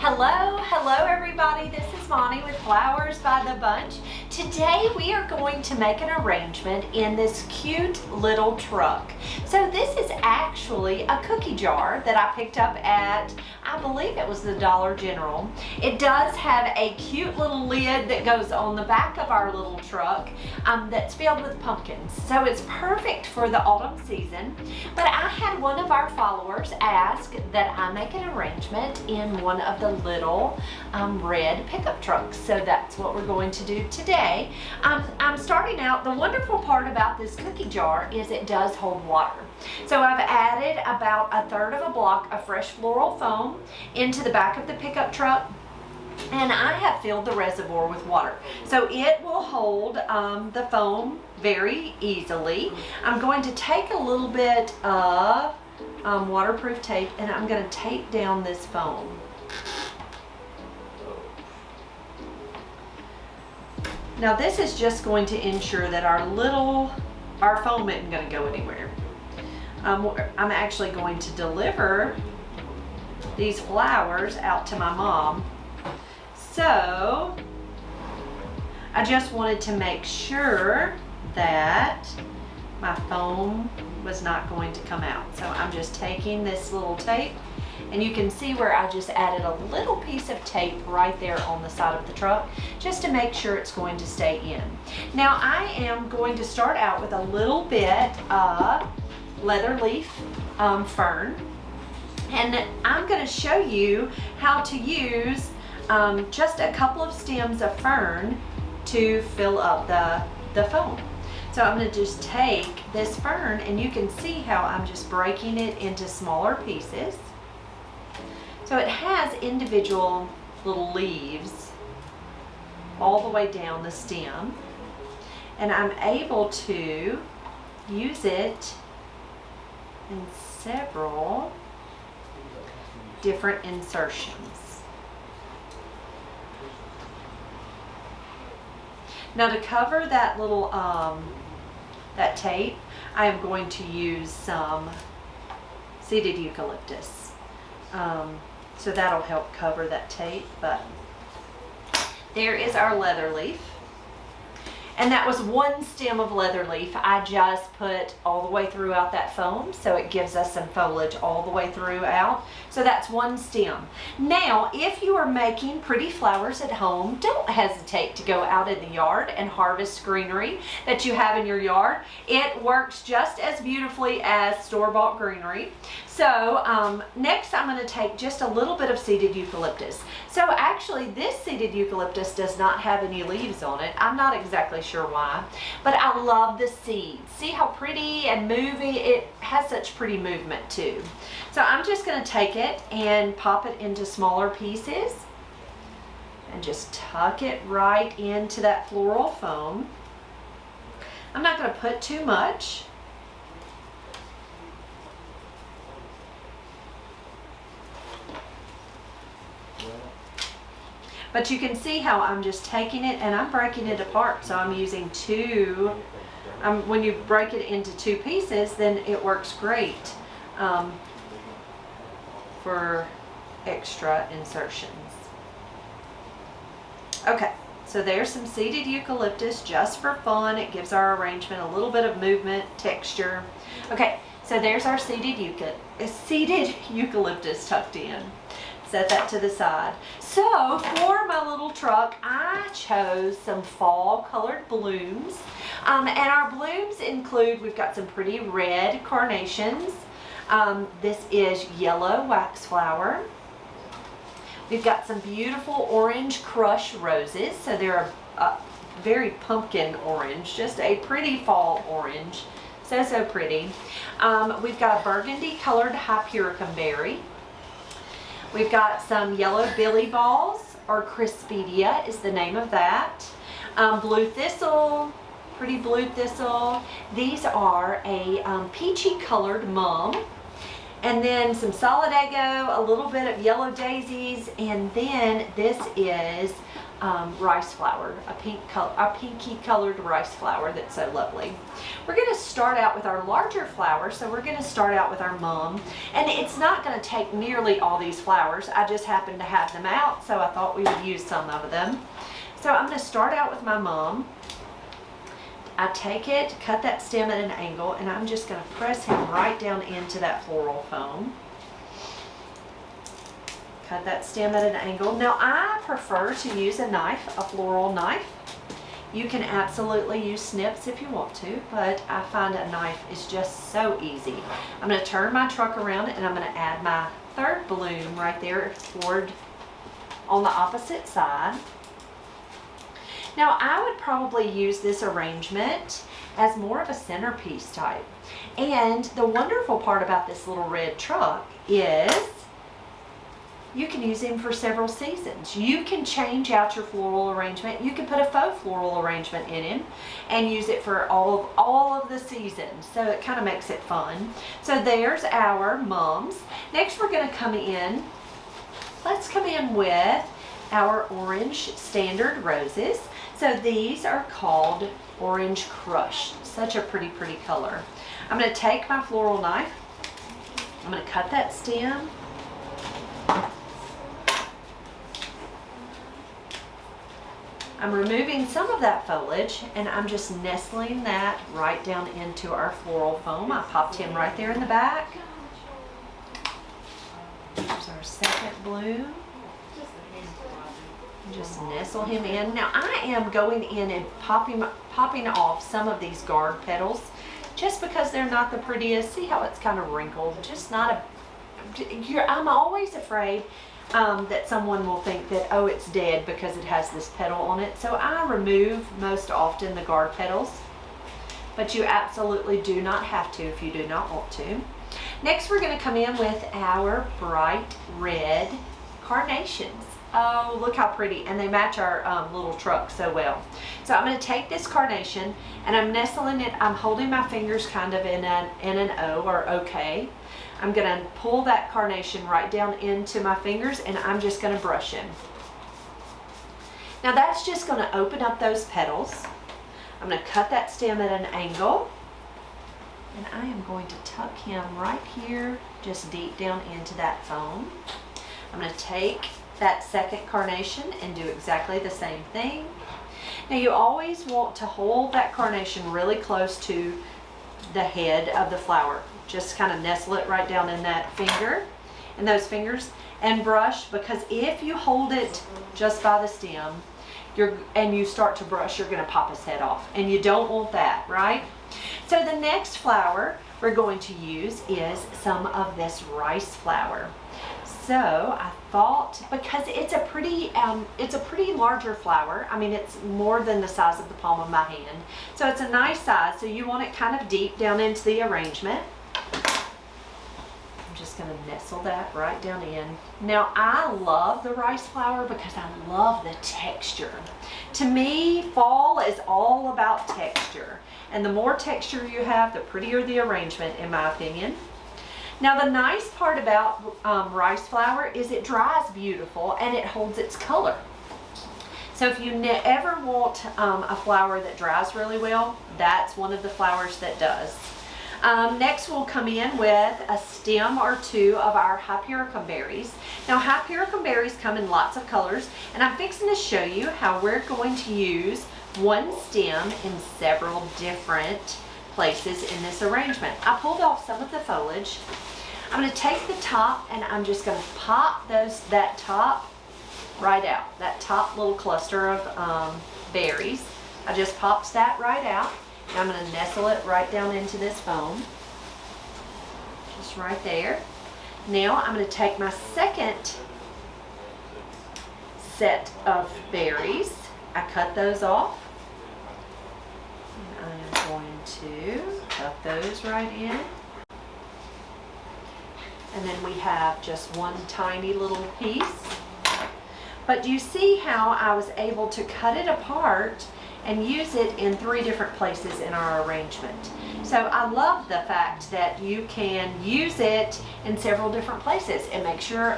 Hello everybody, this is Monty with Flowers by the Bunch. Today we are going to make an arrangement in this cute little truck. So this is actually a cookie jar that I picked up at, I believe it was the Dollar General. It does have a cute little lid that goes on the back of our little truck that's filled with pumpkins. So it's perfect for the autumn season. But I had one of our followers ask that I make an arrangement in one of the little red pickup trucks. So that's what we're going to do today. I'm starting out, the wonderful part about this cookie jar is it does hold water. So I've added about 1/3 of a block of fresh floral foam into the back of the pickup truck, and I have filled the reservoir with water. So it will hold the foam very easily. I'm going to take a little bit of waterproof tape and I'm going to tape down this foam. Now this is just going to ensure that our foam isn't going to go anywhere. I'm actually going to deliver these flowers out to my mom. So I just wanted to make sure that my foam was not going to come out. So I'm just taking this little tape, and you can see where I just added a little piece of tape right there on the side of the truck just to make sure it's going to stay in. Now I am going to start out with a little bit of leather leaf fern, and I'm going to show you how to use just a couple of stems of fern to fill up the foam. So I'm going to just take this fern, and you can see how I'm just breaking it into smaller pieces. So it has individual little leaves all the way down the stem, and I'm able to use it in several different insertions. Now to cover that little that tape, I am going to use some seeded eucalyptus. So that'll help cover that tape. But there is our leather leaf. And that was one stem of leather leaf I just put all the way throughout that foam, so it gives us some foliage all the way throughout. So that's one stem. Now, if you are making pretty flowers at home, don't hesitate to go out in the yard and harvest greenery that you have in your yard. It works just as beautifully as store-bought greenery. So next I'm going to take just a little bit of seeded eucalyptus. So actually this seeded eucalyptus does not have any leaves on it. I'm not exactly sure why, but I love the seeds. See how pretty and moving, it has such pretty movement too. So I'm just going to take it and pop it into smaller pieces and just tuck it right into that floral foam. I'm not going to put too much. But you can see how I'm just taking it and I'm breaking it apart. So I'm using two, when you break it into two pieces, then it works great for extra insertions. Okay, so there's some seeded eucalyptus just for fun. It gives our arrangement a little bit of movement, texture. Okay, so there's our seeded eucalyptus tucked in. Set that to the side. So for my little truck, I chose some fall colored blooms. And our blooms include, we've got some pretty red carnations. This is yellow waxflower. We've got some beautiful orange crush roses. So they're very pumpkin orange, just a pretty fall orange. So pretty. We've got a burgundy colored hypericum berry. We've got some yellow billy balls, or Crispedia is the name of that. Blue thistle, pretty blue thistle. These are a peachy colored mum. And then some solidago, a little bit of yellow daisies, and then this is rice flower, a pinky colored rice flower that's so lovely. We're going to start out with our larger flowers, so we're going to start out with our mum, and it's not going to take nearly all these flowers. I just happen to have them out, so I thought we would use some of them. So I'm going to start out with my mum. I take it, cut that stem at an angle, and I'm just going to press him right down into that floral foam. Cut that stem at an angle. Now I prefer to use a knife, a floral knife. You can absolutely use snips if you want to, but I find a knife is just so easy. I'm going to turn my truck around and I'm going to add my third bloom right there toward on the opposite side. Now I would probably use this arrangement as more of a centerpiece type. And the wonderful part about this little red truck is you can use him for several seasons. You can change out your floral arrangement. You can put a faux floral arrangement in him and use it for all of the seasons. So it kind of makes it fun. So there's our mums. Next we're going to come in. Let's come in with our orange standard roses. So these are called Orange Crush. Such a pretty color. I'm going to take my floral knife. I'm going to cut that stem. I'm removing some of that foliage and I'm just nestling that right down into our floral foam. I popped him right there in the back. There's our second bloom. Just nestle him in. Now I am going in and popping off some of these guard petals just because they're not the prettiest. See how it's kind of wrinkled? Just not I'm always afraid that someone will think that, oh, it's dead because it has this petal on it. So I remove most often the guard petals, but you absolutely do not have to if you do not want to. Next we're going to come in with our bright red carnations. Oh, look how pretty, and they match our little truck so well. So I'm going to take this carnation and I'm nestling it. I'm holding my fingers kind of in an O or OK. I'm going to pull that carnation right down into my fingers and I'm just going to brush him. Now that's just going to open up those petals. I'm going to cut that stem at an angle and I am going to tuck him right here, just deep down into that foam. I'm going to take that second carnation and do exactly the same thing. Now you always want to hold that carnation really close to the head of the flower. Just kind of nestle it right down in that finger, in those fingers, and brush, because if you hold it just by the stem and you start to brush, you're going to pop his head off, and you don't want that, right? So the next flower we're going to use is some of this rice flower. So I thought, because it's a pretty larger flower. I mean, it's more than the size of the palm of my hand. So it's a nice size. So you want it kind of deep down into the arrangement. I'm just going to nestle that right down in. Now I love the rice flower because I love the texture. To me, fall is all about texture. And the more texture you have, the prettier the arrangement, in my opinion. Now the nice part about rice flower is it dries beautiful and it holds its color. So if you ever want a flower that dries really well, that's one of the flowers that does. Next we'll come in with a stem or two of our hypericum berries. Now hypericum berries come in lots of colors, and I'm fixing to show you how we're going to use one stem in several different places in this arrangement. I pulled off some of the foliage. I'm going to take the top and I'm just going to pop that top right out, that top little cluster of berries. I just pops that right out, and I'm going to nestle it right down into this foam, just right there. Now I'm going to take my second set of berries. I cut those off. I am going to tuck those right in. And then we have just one tiny little piece. But do you see how I was able to cut it apart and use it in 3 different places in our arrangement. So I love the fact that you can use it in several different places. It makes your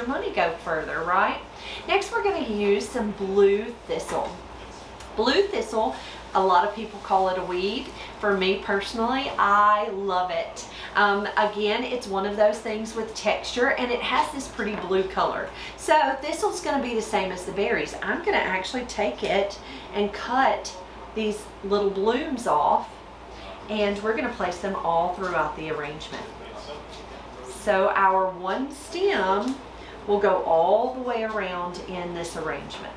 money go further, right? Next, we're going to use some blue thistle. Blue thistle, a lot of people call it a weed. For me personally, I love it. Again, it's one of those things with texture, and it has this pretty blue color. So thistle's going to be the same as the berries. I'm going to actually take it and cut these little blooms off, and we're going to place them all throughout the arrangement. So our one stem will go all the way around in this arrangement.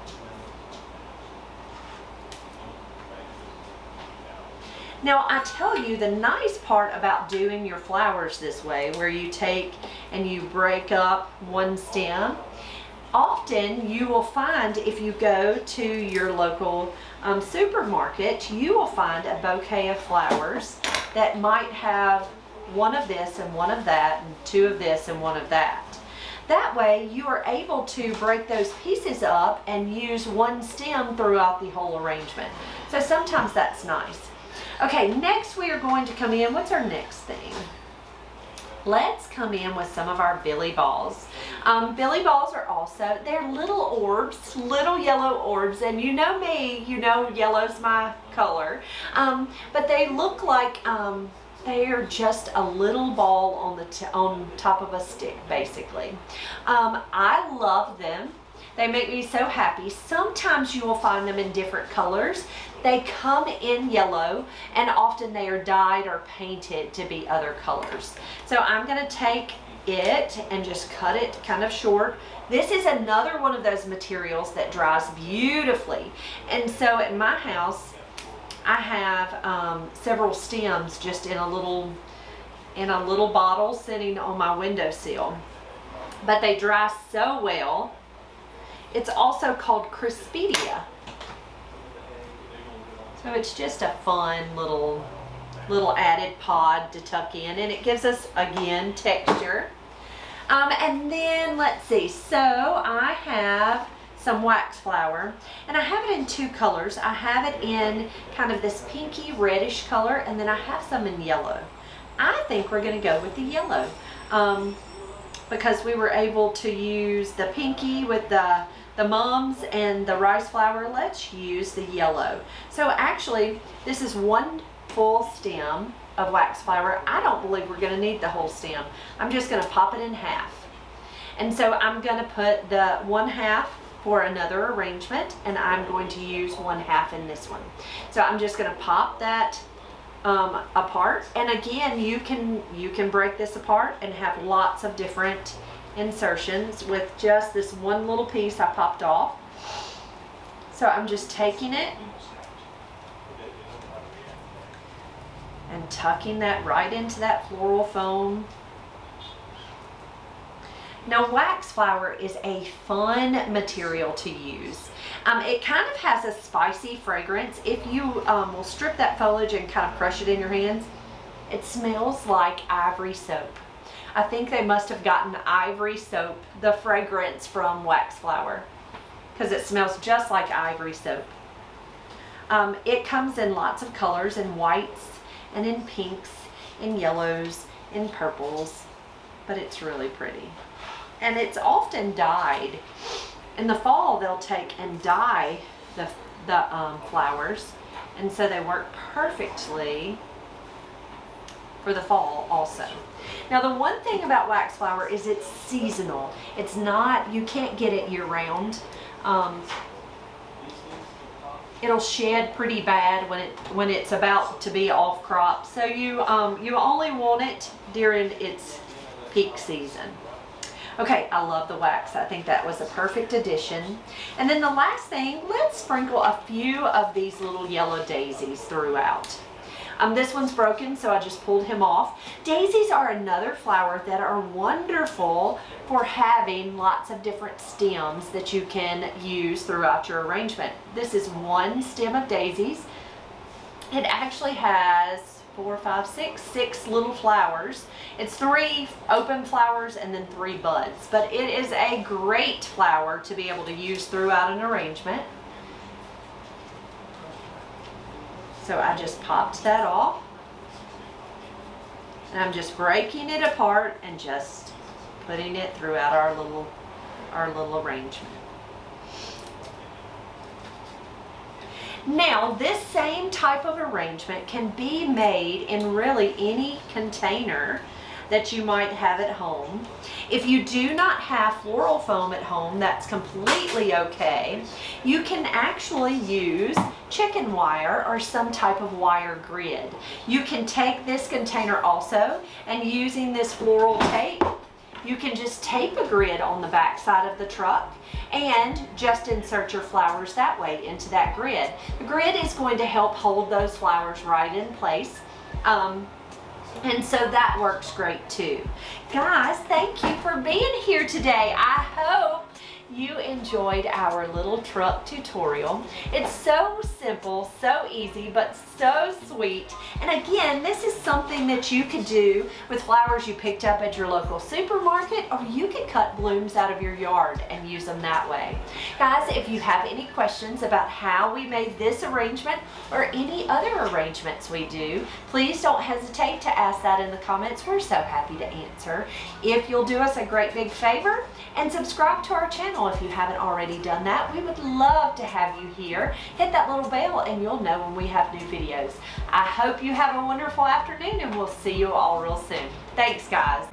Now, I tell you, the nice part about doing your flowers this way, where you take and you break up one stem, often you will find, if you go to your local supermarket, you will find a bouquet of flowers that might have one of this and one of that, and 2 of this and 1 of that. That way, you are able to break those pieces up and use one stem throughout the whole arrangement. So sometimes that's nice. Okay, next we are going to come in, what's our next thing? Let's come in with some of our billy balls. Billy balls are also, they're little orbs, little yellow orbs, and you know me, you know yellow's my color. But they look like they are just a little ball on top of a stick, basically. I love them. They make me so happy. Sometimes you will find them in different colors. They come in yellow, and often they are dyed or painted to be other colors. So I'm going to take it and just cut it kind of short. This is another one of those materials that dries beautifully. And so at my house, I have several stems just in a little bottle sitting on my windowsill. But they dry so well. It's also called Crispidia. So it's just a fun little added pod to tuck in, and it gives us, again, texture. And then let's see, so I have some wax flower, and I have it in 2 colors. I have it in kind of this pinky reddish color, and then I have some in yellow. I think we're going to go with the yellow because we were able to use the pinky with the mums and the rice flower. Let's use the yellow. So actually, this is 1 full stem of wax flower. I don't believe we're going to need the whole stem. I'm just going to pop it in half. And so I'm going to put the 1/2 for another arrangement, and I'm going to use 1/2 in this one. So I'm just going to pop that apart. And again, you can break this apart and have lots of different insertions with just this one little piece I popped off. So I'm just taking it and tucking that right into that floral foam. Now, wax flower is a fun material to use. It kind of has a spicy fragrance. If you will strip that foliage and kind of crush it in your hands, it smells like ivory soap. I think they must have gotten ivory soap, the fragrance from wax flower, because it smells just like ivory soap. It comes in lots of colors, in whites and in pinks, in yellows, in purples, but it's really pretty. And it's often dyed. In the fall, they'll take and dye the flowers, and so they work perfectly for the fall also. Now, the one thing about wax flower is it's seasonal. It's not, you can't get it year round. It'll shed pretty bad when it's about to be off crop. So you only want it during its peak season. Okay, I love the wax. I think that was a perfect addition. And then the last thing, let's sprinkle a few of these little yellow daisies throughout. This one's broken, so I just pulled him off. Daisies are another flower that are wonderful for having lots of different stems that you can use throughout your arrangement. This is 1 stem of daisies. It actually has 4, 5, 6 little flowers. It's 3 open flowers and then 3 buds, but it is a great flower to be able to use throughout an arrangement. So I just popped that off. And I'm just breaking it apart and just putting it throughout our little arrangement. Now, this same type of arrangement can be made in really any container that you might have at home. If you do not have floral foam at home, that's completely okay. You can actually use chicken wire or some type of wire grid. You can take this container also, and using this floral tape, you can just tape a grid on the back side of the truck and just insert your flowers that way into that grid. The grid is going to help hold those flowers right in place. And so that works great too. Guys, thank you for being here today. I hope you enjoyed our little truck tutorial. It's so simple, so easy, but so sweet. And again, this is something that you could do with flowers you picked up at your local supermarket, or you could cut blooms out of your yard and use them that way. Guys, if you have any questions about how we made this arrangement or any other arrangements we do, please don't hesitate to ask that in the comments. We're so happy to answer. If you'll do us a great big favor and subscribe to our channel if you haven't already done that, we would love to have you here. Hit that little bell and you'll know when we have new videos. I hope you have a wonderful afternoon, and we'll see you all real soon. Thanks, guys.